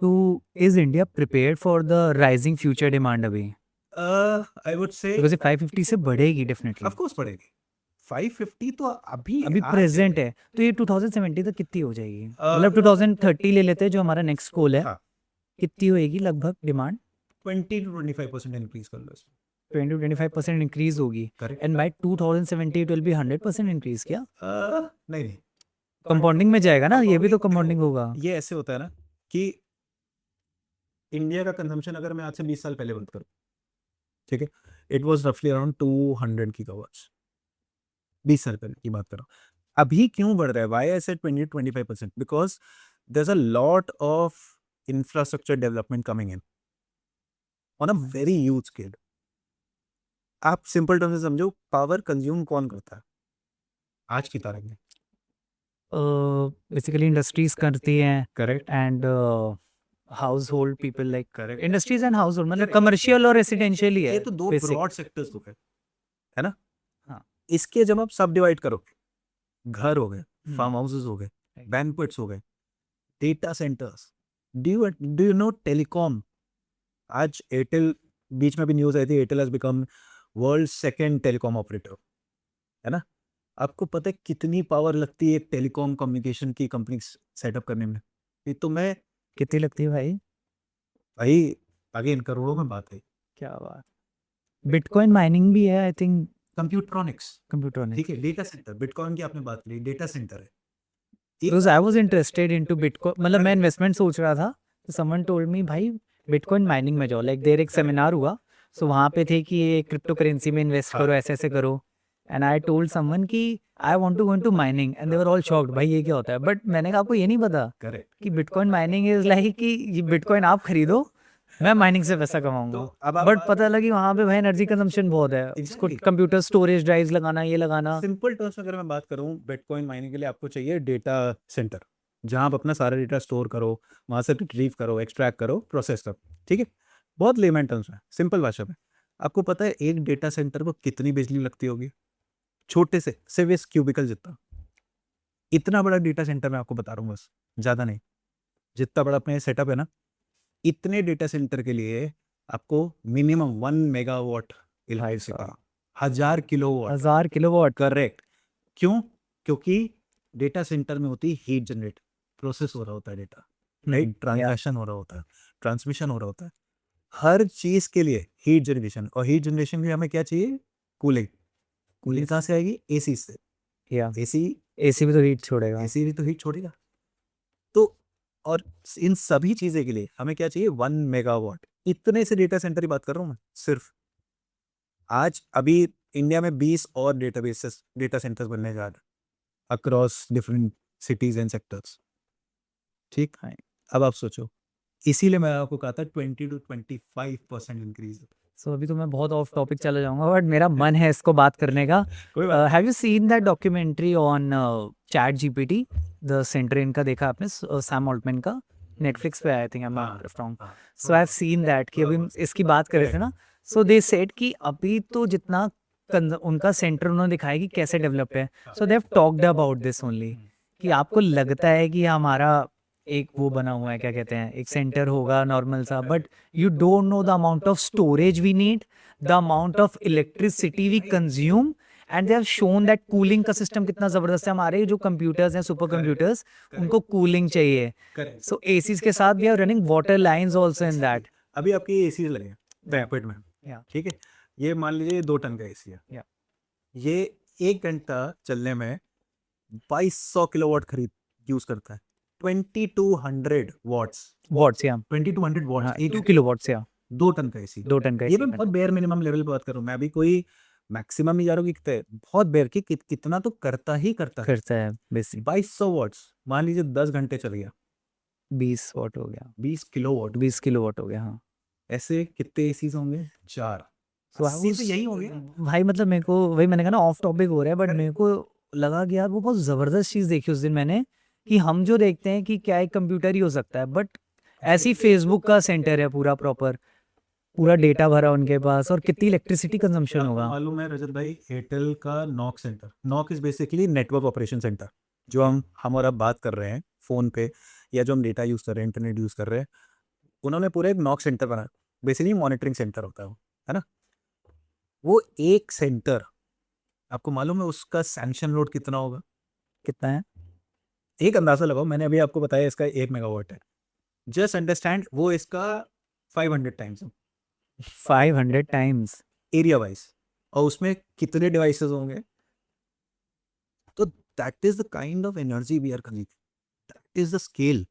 तो is India prepared for the rising future demand अभी? I would say because ये 550 से बढ़ेगी डेफिनेटली। ऑफ कोर्स पड़ेगी। 550 तो अभी अभी आज प्रेजेंट है, तो ये 2070 तक कितनी हो जाएगी? अ, मतलब 2030 ले लेते हैं जो हमारा नेक्स्ट गोल है, हाँ कितनी होएगी लगभग डिमांड? 20 to 25% इंक्रीज कर लो इसमें। 20-25% इंक्रीज होगी, correct. And by 2070 it will be 100% increase. क्या नहीं नहीं, कंपाउंडिंग में जाएगा ना? ये भी तो कंपाउंडिंग होगा। ये ऐसे होता है ना कि इंडिया का कंजम्पशन अगर मैं आज से 20 साल पहले बात करूं, ठीक है, इट वाज रफली अराउंड 200 गीगावाट्स। 20 साल पहले की बात कर रहा हूं। अभी क्यों बढ़ रहा है? Why I said 20-25%? Because there is a lot of infrastructure development coming in on a very huge scale. आप सिंपल टर्म से समझो, पावर कंज्यूम कौन करता है आज की तारीख में? बेसिकली इंडस्ट्रीज करती हैं, correct. And house hold people, like correct. Industries and house hold, मतलब कमर्शियल और रेसिडेंशियल ही है ये तो दो basic। ब्रॉड सेक्टर्स तो है ना? हाँ। इसके जब आप सब डिवाइड करो, घर हो गए, हम्म। फार्म हाउसेस हो गए, Right. बैंक्वेट्स हो गए, data centres, do you know telecom? आज एयरटेल, बीच में भी न्यूज आई थी, Airtel has become world second telecom operator, है ना? आपको पता है कितनी पावर लगती है एक टेलीकॉम कम्युनिकेशन की कंपनी सेटअप करने में? ये तो मैं कितनी लगती है भाई? भाई आगे इन करोड़ों में बात है। क्या बात। बिटकॉइन माइनिंग भी है आई थिंक। कंप्यूट्रॉनिक्स, कंप्यूटर। ठीक है, डेटा सेंटर, बिटकॉइन की आपने बात की, डेटा सेंटर है। Because I was interested into bitcoin, मतलब मैं इन्वेस्टमेंट सोच रहा था, तो समवन टोल्ड मी भाई बिटकॉइन माइनिंग में जाओ। लाइक देर एक सेमिनार हुआ, सो वहाँ पे थे कि ये क्रिप्टो करेंसी में इन्वेस्ट करो, ऐसे ऐसे करो। एंड आई टोल्ड समवन कि I want to go into mining, and they were all shocked, भाई ये क्या होता है? बट मैंने कहा आपको ये नहीं पता करेक्ट। कि बिटकॉइन माइनिंग इज लाइक कि ये बिटकॉइन आप खरीदो, मैं माइनिंग से पैसा कमाऊंगा। अब आप बट पता लगी वहाँ पे भाई एनर्जी कंजम्पशन बहुत है, उसको Exactly. कंप्यूटर स्टोरेज ड्राइव्स लगाना, ये लगाना। सिंपल टर्म्स में अगर मैं बात करूं, बिटकॉइन माइनिंग के लिए आपको चाहिए डेटा सेंटर, जहां आप अपना सारा डेटा स्टोर करो, वहां से रिट्रीव करो, एक्सट्रैक्ट करो, प्रोसेस करो, ठीक है? बहुत लेमैन टर्म्स में, सिंपल भाषा में, आपको पता है एक डेटा सेंटर पर कितनी बिजली लगती होगी? छोटे से सिर्फ इस क्यूबिकल जितना, इतना बड़ा डेटा सेंटर मैं आपको बता रहा हूँ, बस, ज्यादा नहीं, जितना बड़ा अपना सेटअप है ना, इतने डेटा सेंटर के लिए आपको minimum 1 megawatt electricity, 1000 kilowatt. 1000 kilowatt. Correct. क्यों? क्योंकि डेटा सेंटर में होती है हीट जनरेट, प्रोसेस हो रहा होता है डेटा, राइट, ट्रांजैक्शन हो रहा होता है, ट्रांसमिशन हो रहा होता है, हर चीज के लिए हीट जनरेशन। और हीट जनरेशन के लिए हमें क्या चाहिए? कूलिंग। कूलिंग कहाँ से आएगी? एसी से। या एसी, एसी भी तो हीट छोड़ेगा। एसी भी तो हीट छोड़ेगा। तो और इन सभी चीजें के लिए हमें क्या चाहिए? 1 मेगावाट। इतने से डेटा सेंटर की बात कर रहा हूं मैं सिर्फ। आज अभी इंडिया में 20 और डेटाबेसेस, डेटा सेंटर्स बनने जा रहे हैं across different cities and sectors, ठीक है? अब आप सोचो, इसीलिए मैं आपको कहा था 20 to 25% इंक्रीज। सो अभी तो मैं बहुत ऑफ टॉपिक चला जाऊंगा, बट मेरा मन है इसको बात करने का। कोई बात have you seen that documentary on chat GPT, the centre इनका देखा आपने, सैम ऑल्टमैन का? नेटफ्लिक्स पे I think, I am not wrong. So I have seen that कि अभी हम इसकी बात कर रहे थे ना, सो दे सेड कि अभी तो जितना उनका सेंटर उन्होंने दिखाया कि कैसे डेवलप है, so they have talked about this only, कि आपको लगता है कि हमारा एक वो बना हुआ है, क्या कहते हैं, एक सेंटर होगा नॉर्मल सा, but you don't know the amount of storage we need, the amount of electricity we consume, and they have shown that cooling का सिस्टम कितना ज़बरदस्त है। हमारे जो कंप्यूटर्स हैं, सुपर कंप्यूटर्स, उनको कूलिंग चाहिए। सो एसीज के साथ we are running water lines also in that. अभी आपके एसी लगे बैंक्वेट में, ठीक है, ये मान लीजिए 2 टन का एसी है, Yeah. ये 1 घंटा चलने में 2200 किलोवाट खरीद यूज करता है। 2200 वॉट्स, वॉट्स, या 2200 वॉट्स, 2 किलोवाट्स, या 2 टन का एसी। 2 टन का ये मैं AC। बहुत बेयर मिनिमम लेवल पे बात कर रहा हूँ, मैं अभी कोई मैक्सिमम नहीं जा रहा हूँ कि कितने, बहुत बेयर की कितना तो करता ही करता है। करता है बेसिक। 2200 वॉट्स, मान लीजिए 10 घंटे चल गया, 20 वाट हो गया, 20 किलोवाट। 20 किलोवाट हो गया। हाँ, ऐसे कितने एसीज होंगे? 4। So I 80 was- तो यही हो गया। भाई मतलब मेरे को, वही मैंने कहा ना ऑफ टॉपिक हो रहा है, बट मेरे को लगा कि यार वो बहुत ज़बरदस्त चीज़ देखी उस दिन मैंने, कि हम जो देखते हैं कि क्या एक कंप्यूटर ही हो सकता है, बट ऐसी फेसबुक का सेंटर है पूरा प्रॉपर, पूरा डेटा भरा उनके पास, और कितनी इलेक्ट्रिसिटी कंजम्पशन होगा। मालूम है रजत भाई, एयरटेल का knock centre, knock is basically network operation centre, जो हम और अब बात कर रहे हैं फोन पे, या जो हम डेटा यूज कर रहे हैं, इंटरनेट यूज कर रहे हैं, उन्होंने पूरे एक नॉक सेंटर बनाया, बेसिकली मॉनिटरिंग सेंटर होता है वो, है ना? वो एक सेंटर, आपको मालूम है उसका सैंक्शन लोड कितना होगा? कितना है? एक अंदाजा लगाओ, मैंने अभी आपको बताया इसका 1 मेगावाट है। जस्ट अंडरस्टैंड वो इसका 500 टाइम्स 500 टाइम्स। एरिया वाइज, और उसमें कितने डिवाइसेस होंगे? तो that is the kind of energy we are consuming, that is the scale